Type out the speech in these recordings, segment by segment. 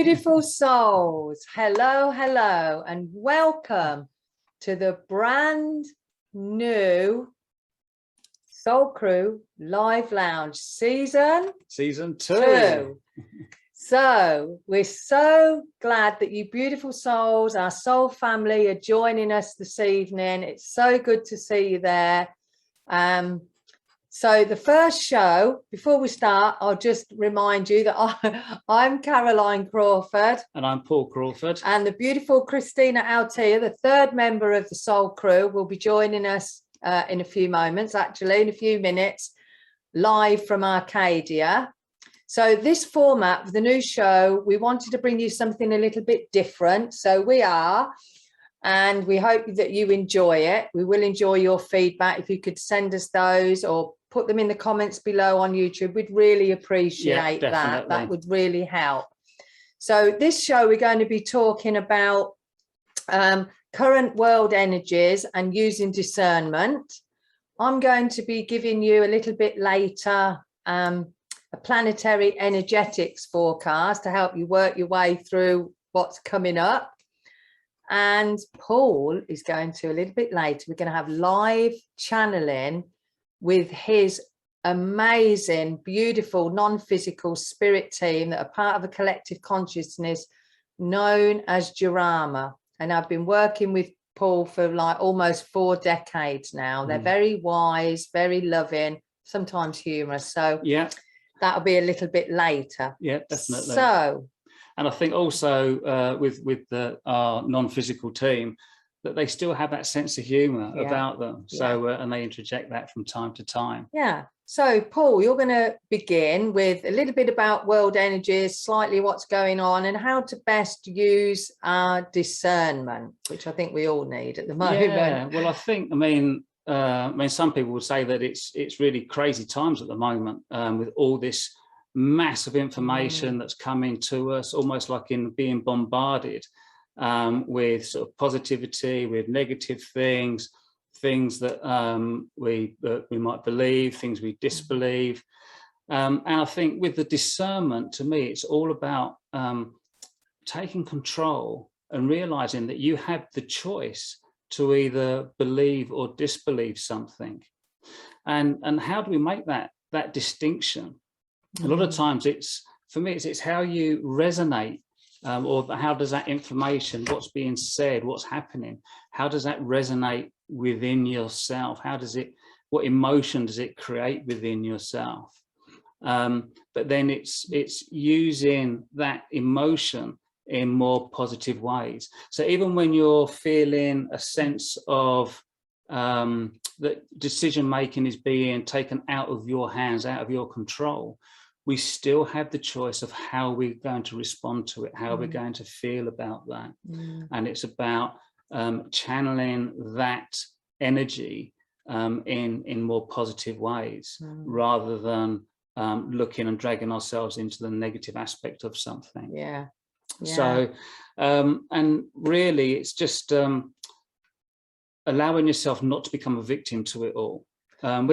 Beautiful souls, hello, hello, and welcome to the brand new Soul Crew Live Lounge season 2. So we're so glad that you beautiful souls, our soul family, are joining us this evening. It's so good to see you there. So the first show, before we start, I'll just remind you that I'm Caroline Crawford. And I'm Paul Crawford. And the beautiful Christina Althaea, the third member of the Soul Crew, will be joining us in a few moments, actually, in a few minutes, live from Arcadia. So this format of the new show, we wanted to bring you something a little bit different. So we are, and we hope that you enjoy it. We will enjoy your feedback. If you could send us those or put them in the comments below on YouTube, we'd really appreciate that. That would really help. So this show, we're going to be talking about current world energies and using discernment. I'm going to be giving you a little bit later a planetary energetics forecast to help you work your way through what's coming up. And Paul is going to, a little bit later, we're going to have live channeling with his amazing, beautiful, non-physical spirit team that are part of a collective consciousness known as Jurama. And I've been working with Paul for like almost 4 decades now. They're very wise, very loving, sometimes humorous. So yeah, that'll be a little bit later. Yeah, definitely. So, and I think also with our non-physical team, that they still have that sense of humor about them. So, and they interject that from time to time. Yeah. So, Paul, you're going to begin with a little bit about world energies, slightly what's going on and how to best use our discernment, which I think we all need at the moment. Yeah, well, I think, I mean, some people would say that it's really crazy times at the moment with all this massive information that's coming to us, almost like in being bombarded with sort of positivity, with negative things that we might believe, things we disbelieve. And I think with the discernment, to me, it's all about taking control and realizing that you have the choice to either believe or disbelieve something. And how do we make that distinction? A lot of times for me, it's how you resonate. Or how does that information, what's being said, what's happening, how does that resonate within yourself? What emotion does it create within yourself? But then it's using that emotion in more positive ways. So even when you're feeling a sense of that decision making is being taken out of your hands, out of your control, we still have the choice of how we're going to respond to it, how we're going to feel about that. And it's about channeling that energy in more positive ways, rather than looking and dragging ourselves into the negative aspect of something. Yeah. So, and really it's just allowing yourself not to become a victim to it all. I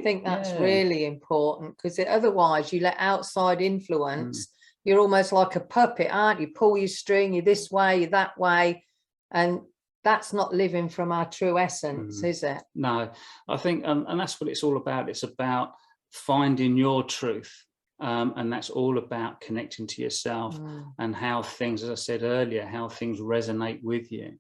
think that's really important, because otherwise you let outside influence. You're almost like a puppet, aren't you? Pull your string, you're this way, you're that way, and that's not living from our true essence, is it? No, I think, and that's what it's all about. It's about finding your truth, and that's all about connecting to yourself and how things, as I said earlier, how things resonate with you.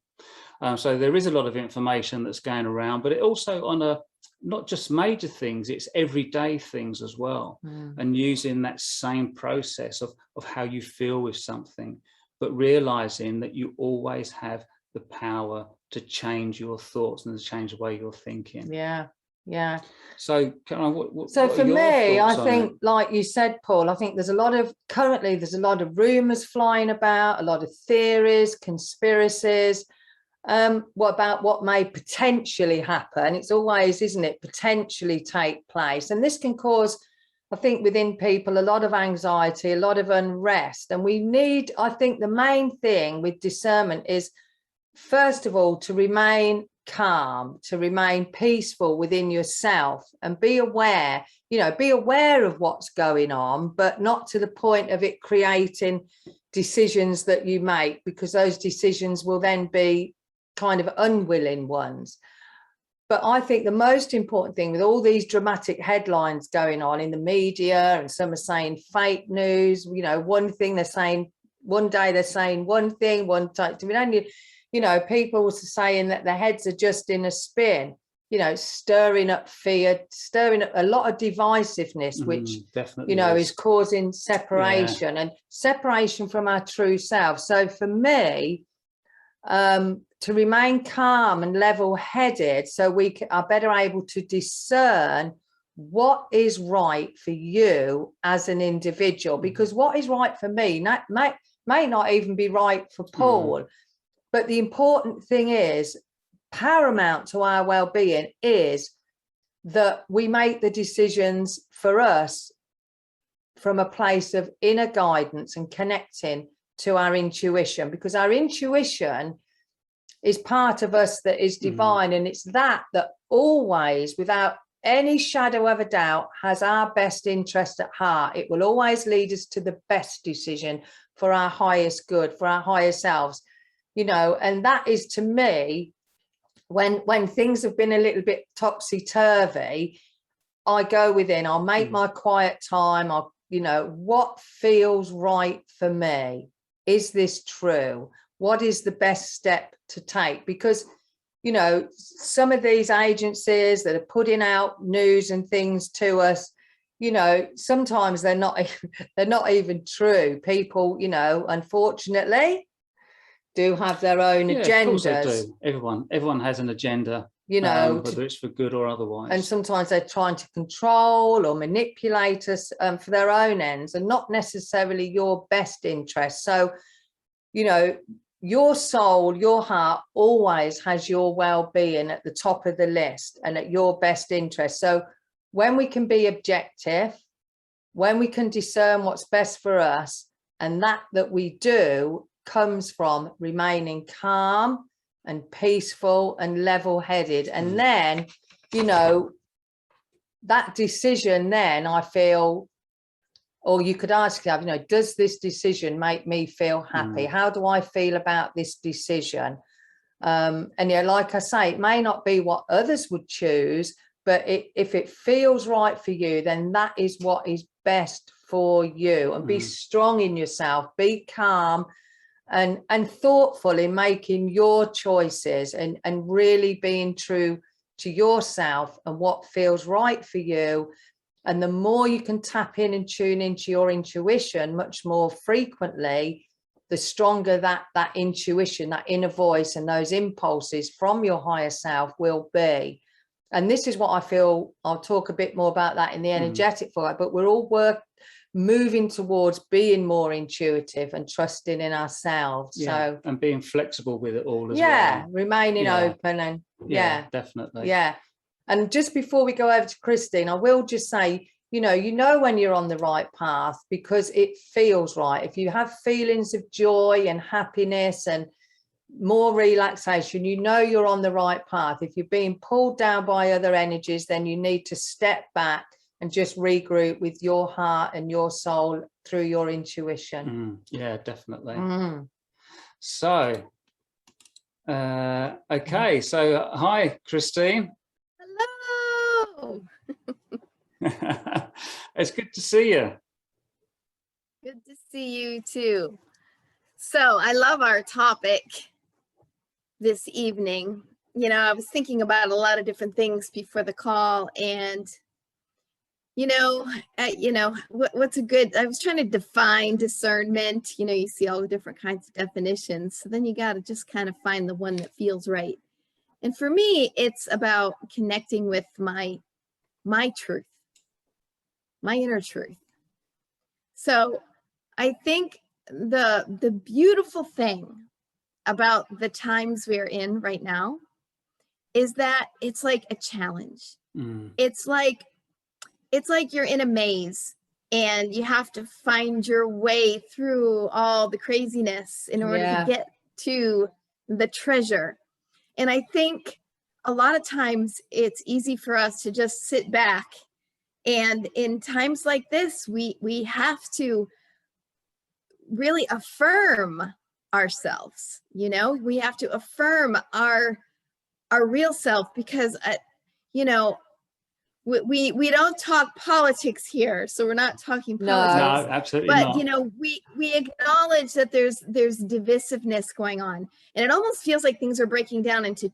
So there is a lot of information that's going around, but it also on not just major things, it's everyday things as well. And using that same process of how you feel with something, but realizing that you always have the power to change your thoughts and to change the way you're thinking. Yeah. So for me, I think, like you said, Paul, I think currently there's a lot of rumors flying about, a lot of theories, conspiracies. What about what may potentially happen? It's always, isn't it, potentially take place. And this can cause, I think, within people, a lot of anxiety, a lot of unrest. And we need, I think the main thing with discernment is, first of all, to remain calm, to remain peaceful within yourself, and be aware, be aware of what's going on, but not to the point of it creating decisions that you make, because those decisions will then be kind of unwilling ones. But I think the most important thing with all these dramatic headlines going on in the media, and some are saying fake news, one thing they're saying, one day they're saying one thing, one time, people were saying that their heads are just in a spin, stirring up fear, stirring up a lot of divisiveness, which, definitely is causing separation and separation from our true self. So for me, to remain calm and level-headed, so we are better able to discern what is right for you as an individual, because what is right for me may not even be right for Paul. But the important thing is, paramount to our well-being is that we make the decisions for us from a place of inner guidance and connecting to our intuition, because our intuition is part of us that is divine, and it's that always, without any shadow of a doubt, has our best interest at heart. It will always lead us to the best decision for our highest good, for our higher selves, and that is, to me, when things have been a little bit topsy-turvy, I go within, I'll make my quiet time, what feels right for me? Is this true? What is the best step to take? Because, some of these agencies that are putting out news and things to us, sometimes they're not even true. People, unfortunately, do have their own agendas. Of course they do. Everyone has an agenda, whether it's for good or otherwise. And sometimes they're trying to control or manipulate us for their own ends, and not necessarily your best interest. So, your soul, your heart always has your well-being at the top of the list and at your best interest. So when we can be objective, when we can discern what's best for us, and that we do comes from remaining calm and peaceful and level-headed. And then, that decision, then I feel, or you could ask yourself, does this decision make me feel happy? How do I feel about this decision? And like I say, it may not be what others would choose, but if it feels right for you, then that is what is best for you. And be strong in yourself, be calm and thoughtful in making your choices, and really being true to yourself and what feels right for you. And the more you can tap in and tune into your intuition much more frequently, the stronger that intuition, that inner voice and those impulses from your higher self will be. And this is what I feel, I'll talk a bit more about that in the energetic for it, but we're all moving towards being more intuitive and trusting in ourselves. So, and being flexible with it all as well. Remaining open and definitely. And just before we go over to Christine, I will just say, when you're on the right path, because it feels right. If you have feelings of joy and happiness and more relaxation, you're on the right path. If you're being pulled down by other energies, then you need to step back and just regroup with your heart and your soul through your intuition. Yeah, definitely. So, okay. So, hi, Christine. Hello. It's good to see you. Good to see you too. So I love our topic this evening. I was thinking about a lot of different things before the call, and what's a good, I was trying to define discernment. You see all the different kinds of definitions, so then you got to just kind of find the one that feels right. And for me, it's about connecting with my truth, my inner truth. So I think the beautiful thing about the times we're in right now is that it's like a challenge. It's like you're in a maze and you have to find your way through all the craziness in order to get to the treasure. And I think a lot of times it's easy for us to just sit back. And in times like this, we have to really affirm ourselves, you know, we have to affirm our real self, because, you know, we don't talk politics here, so we're not talking politics. No, absolutely but not. You know, we acknowledge that there's divisiveness going on, and it almost feels like things are breaking down into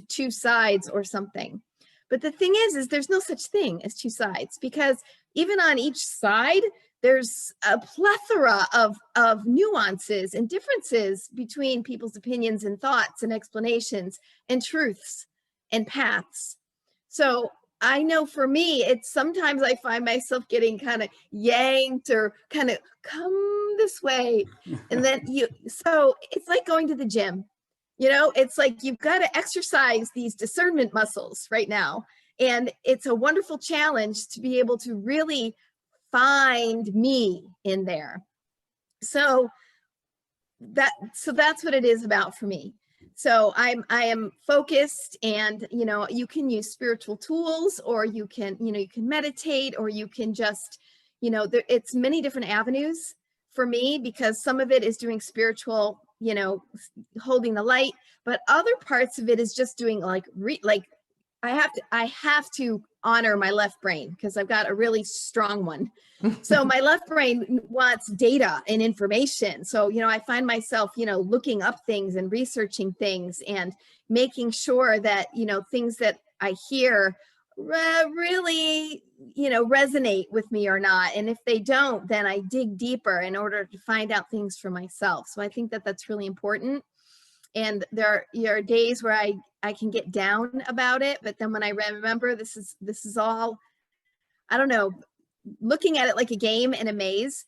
two sides or something. But the thing is there's no such thing as two sides, because even on each side there's a plethora of nuances and differences between people's opinions and thoughts and explanations and truths and paths. So I know for me, it's sometimes I find myself getting kind of yanked or kind of come this way. And then so it's like going to the gym, you know, it's like you've got to exercise these discernment muscles right now. And it's a wonderful challenge to be able to really find me in there. So that's what it is about for me. So I am focused, and, you know, you can use spiritual tools, or you can, you know, you can meditate, or you can just, you know, it's many different avenues for me, because some of it is doing spiritual, you know, holding the light, but other parts of it is just doing like I have to honor my left brain, because I've got a really strong one. So my left brain wants data and information. So, you know, I find myself, you know, looking up things and researching things and making sure that, you know, things that I hear really, you know, resonate with me or not. And if they don't, then I dig deeper in order to find out things for myself. So I think that that's really important. And there are days where I can get down about it, but then when I remember this is all, I don't know, looking at it like a game and a maze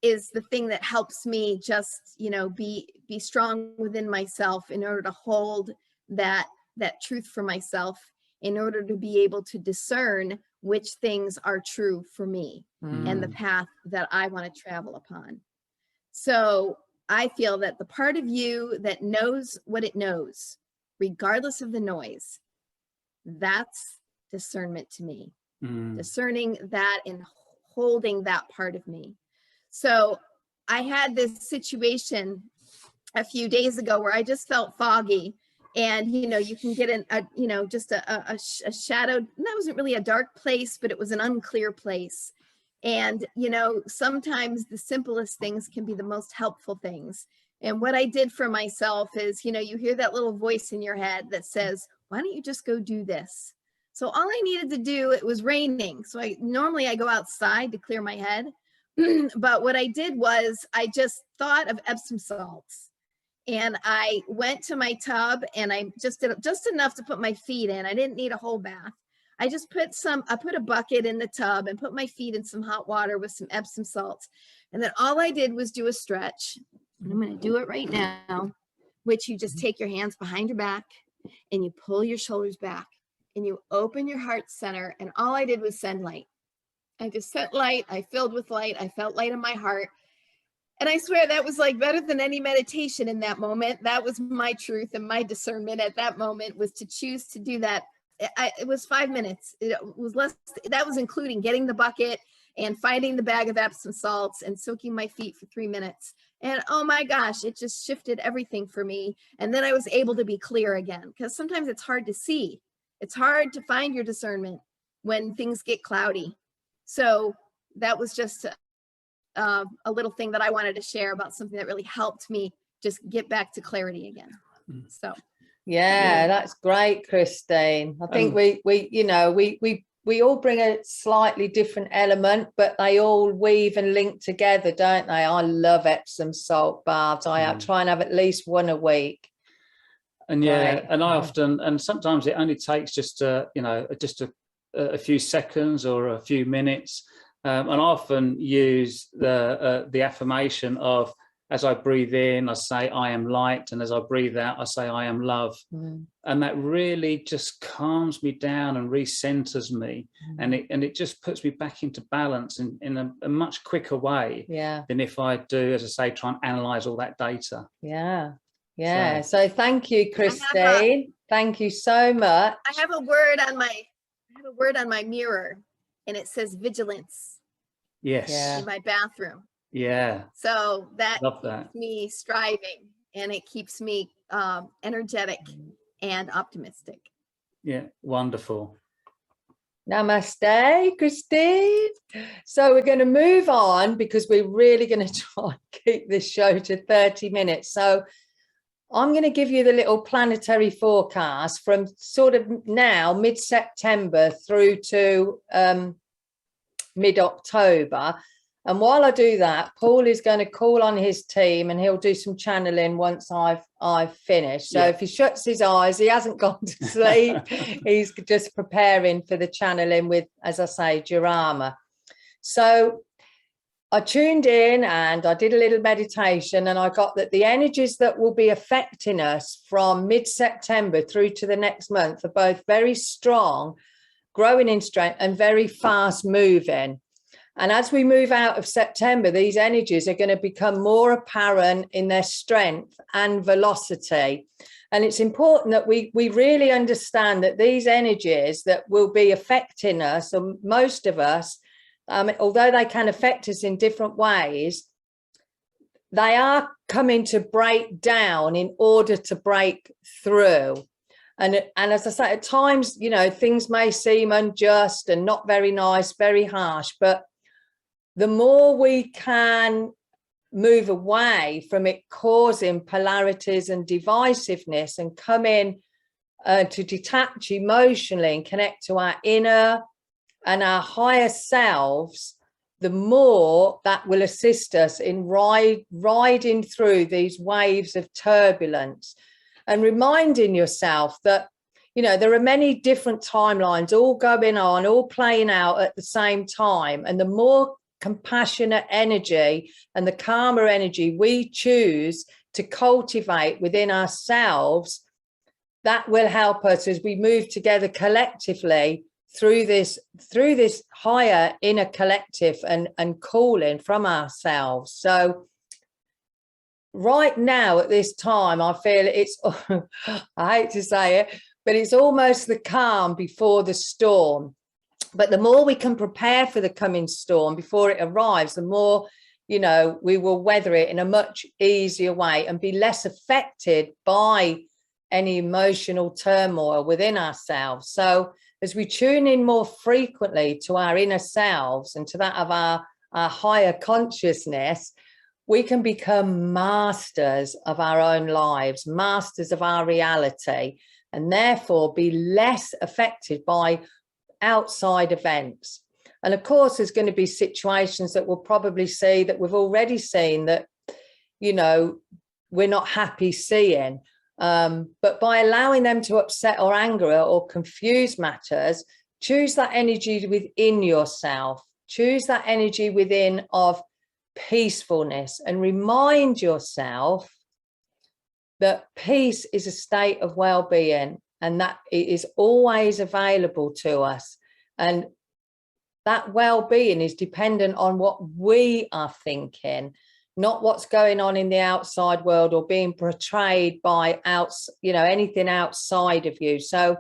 is the thing that helps me just, you know, be strong within myself in order to hold that truth for myself, in order to be able to discern which things are true for me and the path that I want to travel upon. So I feel that the part of you that knows what it knows, regardless of the noise, that's discernment to me. Discerning that and holding that part of me. So I had this situation a few days ago where I just felt foggy, and, you know, you can get just a shadow. That wasn't really a dark place, but it was an unclear place. And, you know, sometimes the simplest things can be the most helpful things. And what I did for myself is, you know, you hear that little voice in your head that says, why don't you just go do this? So all I needed to do, it was raining. So normally I go outside to clear my head. But what I did was I just thought of Epsom salts, and I went to my tub, and I just did just enough to put my feet in. I didn't need a whole bath. I just I put a bucket in the tub and put my feet in some hot water with some Epsom salts. And then all I did was do a stretch. And I'm going to do it right now, which you just take your hands behind your back and you pull your shoulders back and you open your heart center. And all I did was send light. I just sent light. I filled with light. I felt light in my heart. And I swear that was like better than any meditation in that moment. That was my truth, and my discernment at that moment was to choose to do that. It was 5 minutes. It was less. That was including getting the bucket and finding the bag of Epsom salts and soaking my feet for 3 minutes. And oh my gosh, it just shifted everything for me. And then I was able to be clear again, because sometimes it's hard to see. It's hard to find your discernment when things get cloudy. So that was just a little thing that I wanted to share about something that really helped me just get back to clarity again. So. Yeah, that's great, Christine. I think we all bring a slightly different element, but they all weave and link together, don't they? I love Epsom salt baths. I try and have at least one a week. And and I often, and sometimes it only takes just a few seconds or a few minutes. And I often use the affirmation of, as I breathe in, I say, I am light. And as I breathe out, I say, I am love. And that really just calms me down and recenters me. And it just puts me back into balance in a much quicker way than if I do, as I say, try and analyze all that data. Yeah. Yeah. So thank you, Christine. Thank you so much. I have a word on my mirror, and it says vigilance. Yes. In my bathroom. Yeah. So that Love that. keeps me striving, and it keeps me energetic and optimistic. Yeah. Wonderful. Namaste, Christine. So we're going to move on because we're really going to try and keep this show to 30 minutes. So I'm going to give you the little planetary forecast from sort of now, mid-September through to mid-October. And while I do that, Paul is going to call on his team and he'll do some channeling once I've finished. So if he shuts his eyes, he hasn't gone to sleep. He's just preparing for the channeling with, as I say, Jurama. So I tuned in and I did a little meditation, and I got that the energies that will be affecting us from mid-September through to the next month are both very strong, growing in strength, and very fast moving. And as we move out of September, these energies are going to become more apparent in their strength and velocity. And it's important that we really understand that these energies that will be affecting us, or most of us, although they can affect us in different ways, they are coming to break down in order to break through. And as I say, at times, you know, things may seem unjust and not very nice, very harsh, but the more we can move away from it causing polarities and divisiveness and come in to detach emotionally and connect to our inner and our higher selves, the more that will assist us in riding through these waves of turbulence, and reminding yourself that, you know, there are many different timelines all going on, all playing out at the same time. And the more compassionate energy and the calmer energy we choose to cultivate within ourselves, that will help us as we move together collectively through this higher inner collective and calling from ourselves. So right now at this time, I feel it's I hate to say it, but it's almost the calm before the storm. But the more we can prepare for the coming storm before it arrives, the more, you know, we will weather it in a much easier way and be less affected by any emotional turmoil within ourselves. So as we tune in more frequently to our inner selves and to that of our higher consciousness, we can become masters of our own lives, masters of our reality, and therefore be less affected by outside events. And of course, there's going to be situations that we'll probably see, that we've already seen, that, you know, we're not happy seeing. But by allowing them to upset or anger or confuse matters, choose that energy within yourself, choose that energy within of peacefulness, and remind yourself that peace is a state of well-being, and that it is always available to us. And that well-being is dependent on what we are thinking, not what's going on in the outside world or being portrayed by anything outside of you. So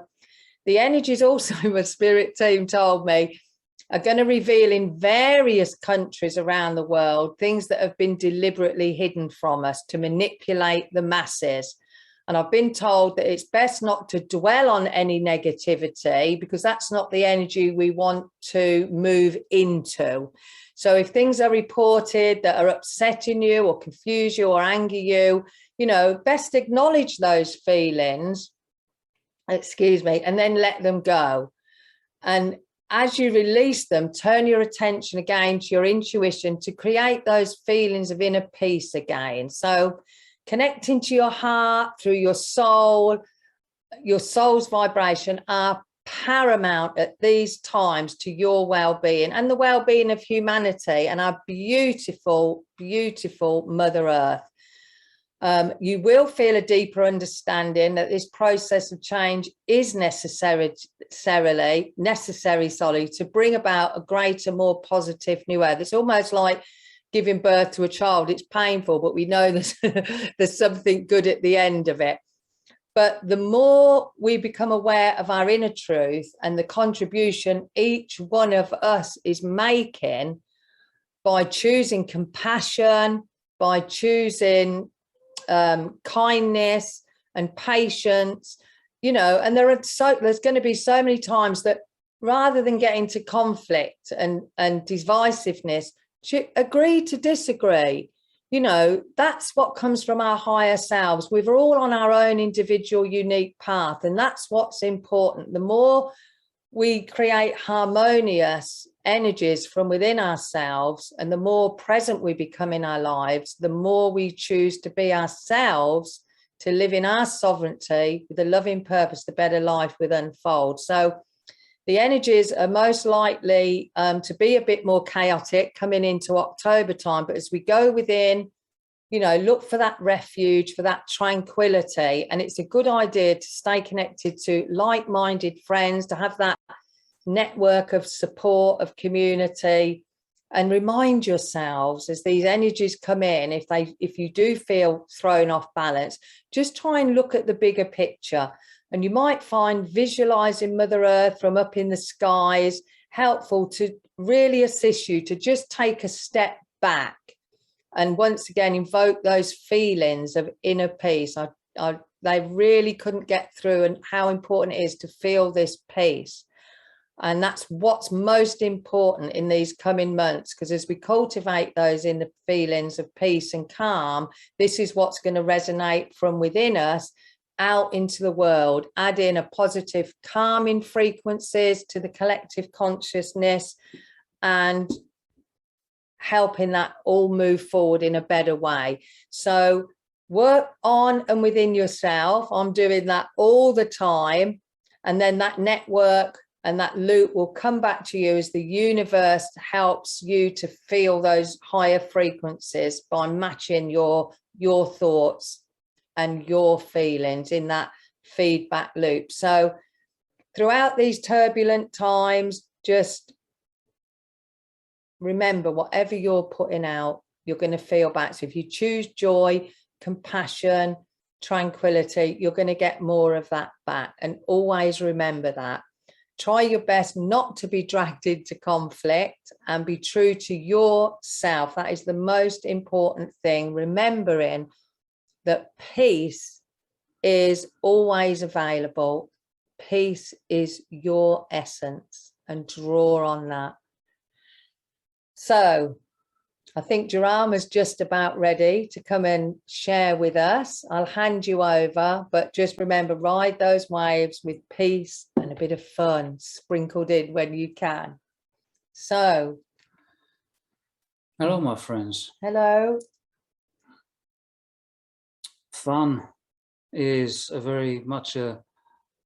the energies also, my spirit team told me, are going to reveal in various countries around the world things that have been deliberately hidden from us to manipulate the masses. And I've been told that it's best not to dwell on any negativity, because that's not the energy we want to move into. So if things are reported that are upsetting you or confuse you or anger you, you know, best acknowledge those feelings, and then let them go. And as you release them, turn your attention again to your intuition to create those feelings of inner peace again. So connecting to your heart through your soul's vibration are paramount at these times to your well-being and the well-being of humanity and our beautiful, beautiful Mother Earth. You will feel a deeper understanding that this process of change is necessary to bring about a greater, more positive new earth. It's almost like giving birth to a child. It's painful, but we know there's something good at the end of it. But the more we become aware of our inner truth and the contribution each one of us is making by choosing compassion, by choosing kindness and patience, you know, and there's going to be so many times that rather than get into conflict and divisiveness, agree to disagree. You know, that's what comes from our higher selves. We're all on our own individual, unique path, and that's what's important. The more we create harmonious energies from within ourselves, and the more present we become in our lives, the more we choose to be ourselves, to live in our sovereignty with a loving purpose, the better life will unfold. So the energies are most likely to be a bit more chaotic coming into October time. But as we go within, you know, look for that refuge, for that tranquility. And it's a good idea to stay connected to like-minded friends, to have that network of support, of community, and remind yourselves as these energies come in, if you do feel thrown off balance, just try and look at the bigger picture. And you might find visualizing Mother Earth from up in the skies helpful to really assist you to just take a step back and once again invoke those feelings of inner peace. They really couldn't get through, and how important it is to feel this peace. And that's what's most important in these coming months, because as we cultivate those inner feelings of peace and calm, this is what's going to resonate from within us out into the world, add in a positive calming frequencies to the collective consciousness and helping that all move forward in a better way. So work on and within yourself. I'm doing that all the time, and then that network and that loop will come back to you as the universe helps you to feel those higher frequencies by matching your thoughts and your feelings in that feedback loop. So throughout these turbulent times, just remember, whatever you're putting out, you're going to feel back. So if you choose joy, compassion, tranquility, you're going to get more of that back. And always remember that. Try your best not to be dragged into conflict and be true to yourself. That is the most important thing, remembering that peace is always available. Peace is your essence, and draw on that. So I think Jarama's just about ready to come and share with us. I'll hand you over, but just remember, ride those waves with peace and a bit of fun sprinkled in when you can. So. Hello, my friends. Hello. Fun is a very much a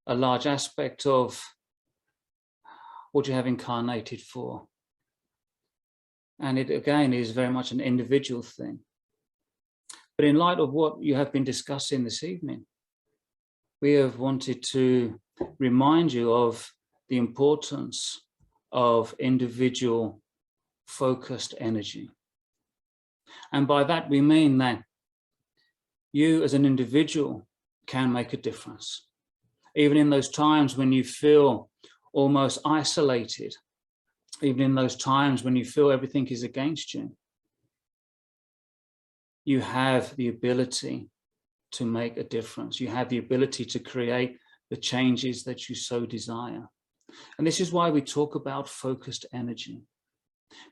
large aspect of what you have incarnated for. And it again is very much an individual thing. But in light of what you have been discussing this evening, we have wanted to remind you of the importance of individual focused energy. And by that we mean that you as an individual can make a difference. Even in those times when you feel almost isolated, even in those times when you feel everything is against you, you have the ability to make a difference. You have the ability to create the changes that you so desire. And this is why we talk about focused energy.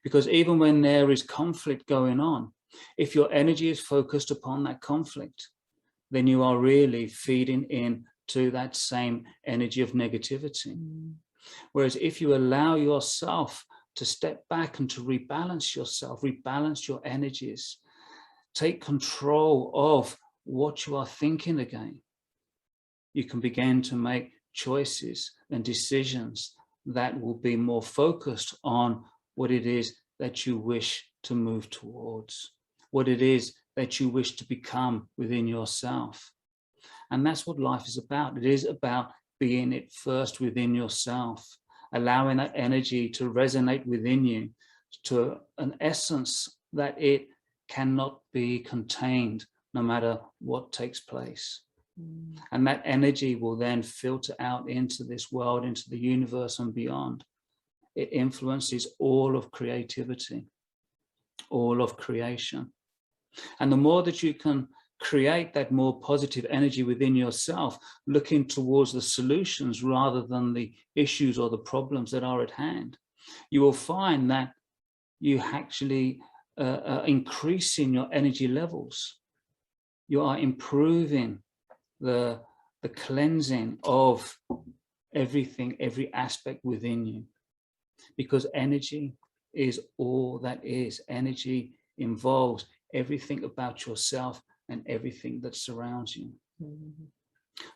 Because even when there is conflict going on, if your energy is focused upon that conflict, then you are really feeding into that same energy of negativity. Whereas if you allow yourself to step back and to rebalance yourself, rebalance your energies, take control of what you are thinking again, you can begin to make choices and decisions that will be more focused on what it is that you wish to move towards, what it is that you wish to become within yourself. And that's what life is about. It is about being it first within yourself, allowing that energy to resonate within you to an essence that it cannot be contained no matter what takes place. And that energy will then filter out into this world, into the universe and beyond. It influences all of creativity, all of creation. And the more that you can create that more positive energy within yourself, looking towards the solutions rather than the issues or the problems that are at hand, you will find that you actually increasing your energy levels. You are improving the cleansing of everything, every aspect within you, because energy is all that is. Energy involves everything about yourself and everything that surrounds you.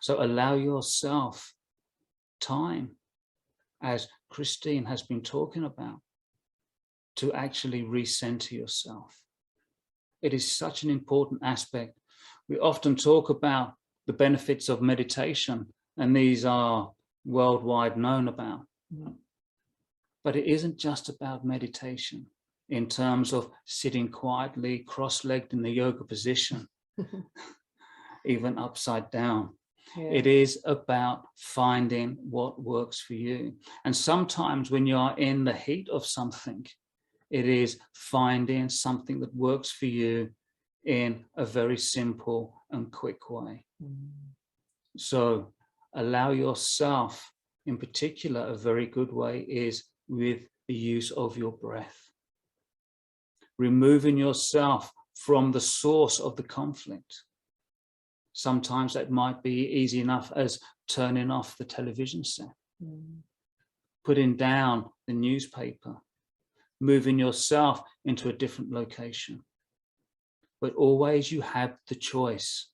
So allow yourself time, as Christine has been talking about, to actually recenter yourself. It is such an important aspect. We often talk about the benefits of meditation, and these are worldwide known about. But it isn't just about meditation in terms of sitting quietly, cross-legged in the yoga position, even upside down. Yeah. It is about finding what works for you. And sometimes when you are in the heat of something, it is finding something that works for you in a very simple and quick way. So allow yourself, in particular, a very good way is with the use of your breath. Removing yourself from the source of the conflict. Sometimes that might be easy enough as turning off the television set, putting down the newspaper, moving yourself into a different location. But always you have the choice.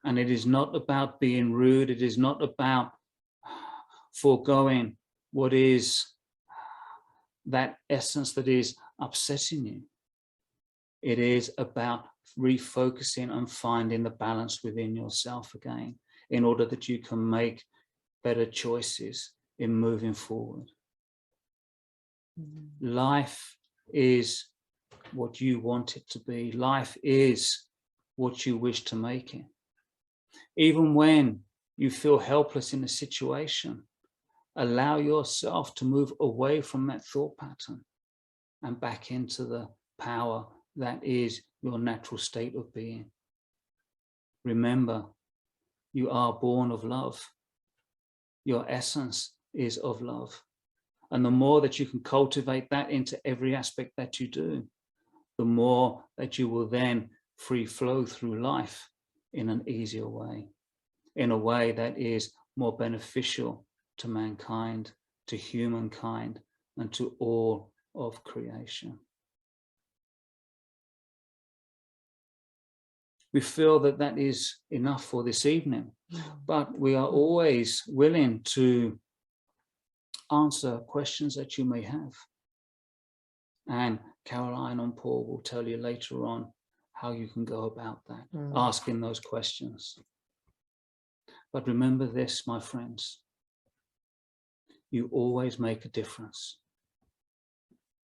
And it is not about being rude. It is not about foregoing what is that essence that is upsetting you. It is about refocusing and finding the balance within yourself again, in order that you can make better choices in moving forward. Life is what you want it to be. Life is what you wish to make it. Even when you feel helpless in a situation, allow yourself to move away from that thought pattern and back into the power that is your natural state of being. Remember, you are born of love. Your essence is of love. And the more that you can cultivate that into every aspect that you do, the more that you will then free flow through life in an easier way, in a way that is more beneficial to mankind, to humankind, and to all of creation. We feel that that is enough for this evening, but we are always willing to answer questions that you may have. And Caroline and Paul will tell you later on how you can go about that, asking those questions. But remember this, my friends, you always make a difference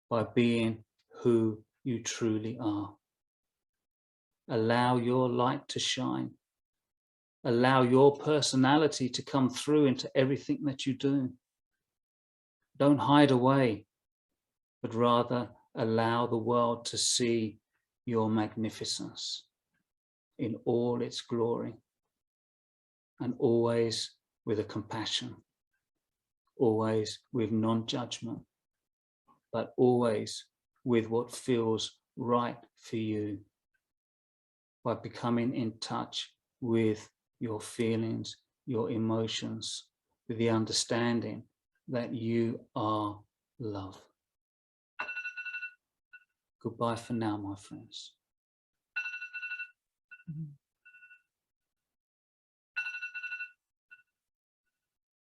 by being who you truly are. Allow your light to shine. Allow your personality to come through into everything that you do. Don't hide away, but rather allow the world to see your magnificence in all its glory, and always with a compassion, always with non-judgment, but always with what feels right for you, by becoming in touch with your feelings, your emotions, with the understanding that you are love. Goodbye for now, my friends.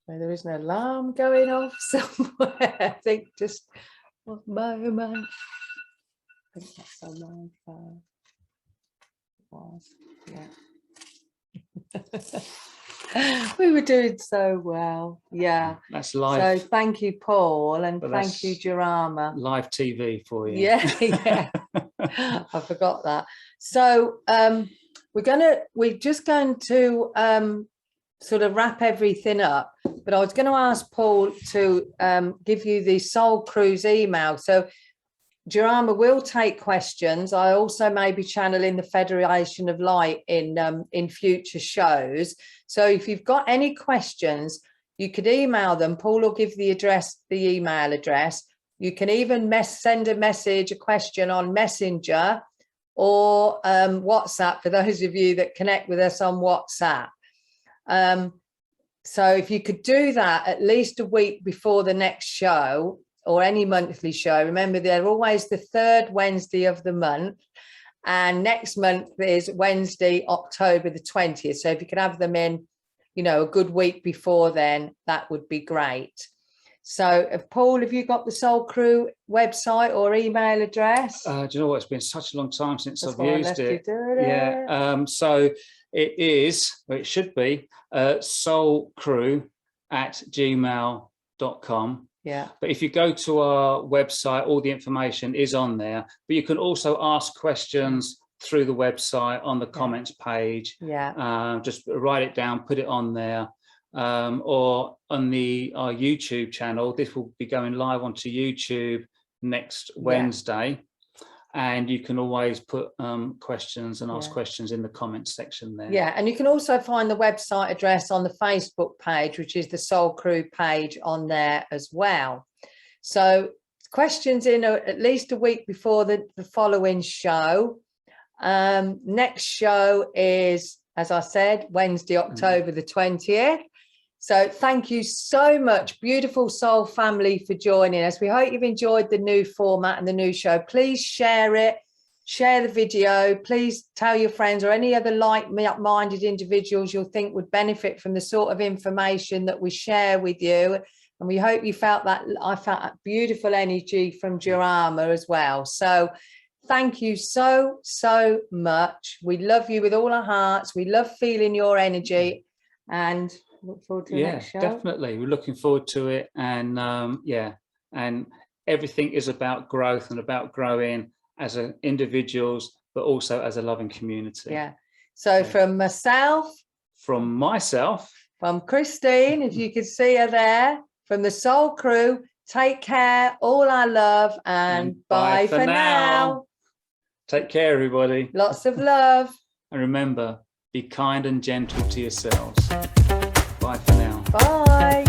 So there is an alarm going off somewhere. I think just one moment. I think that's alarm 5. Was, yeah. We were doing so well. Yeah. That's live. So thank you, Paul, and But thank you, Jarama. Live TV for you. Yeah, yeah. I forgot that. So we're just going to sort of wrap everything up. But I was going to ask Paul to give you the Soul Crew's email. So Jarama will take questions. I also may be channeling the Federation of Light in future shows. So if you've got any questions, you could email them. Paul will give the email address. You can even send a message, a question on Messenger or WhatsApp for those of you that connect with us on WhatsApp. So if you could do that at least a week before the next show or any monthly show, remember they're always the third Wednesday of the month, and next month is Wednesday, October the 20th. So if you could have them in, you know, a good week before then, that would be great. So Paul, have you got the Soul Crew website or email address? Do you know what? It's been such a long time since That's I've why I used left it. you doing it. Yeah. So it is, or it should be, soulcrew@gmail.com. Yeah. But if you go to our website, all the information is on there. But you can also ask questions through the website on the comments page. Yeah. Just write it down, put it on there. Or on our YouTube channel. This will be going live onto YouTube next Wednesday. And you can always put questions and ask questions in the comments section there. Yeah, and you can also find the website address on the Facebook page, which is the Soul Crew page on there as well. So questions in at least a week before the following show. Next show is, as I said, Wednesday, October the 20th. So thank you so much, beautiful soul family, for joining us. We hope you've enjoyed the new format and the new show. Please share it, share the video. Please tell your friends or any other like-minded individuals you'll think would benefit from the sort of information that we share with you. And we hope you felt that. I felt that beautiful energy from Jarama as well. So thank you so, so much. We love you with all our hearts. We love feeling your energy, and look forward to the next show. Definitely. We're looking forward to it. And and everything is about growth and about growing as individuals, but also as a loving community. Yeah. So from myself, from Christine, if you could see her there, from the Soul Crew, take care, all our love, and bye for now. Take care, everybody. Lots of love. And remember, be kind and gentle to yourselves. Bye for now. Bye.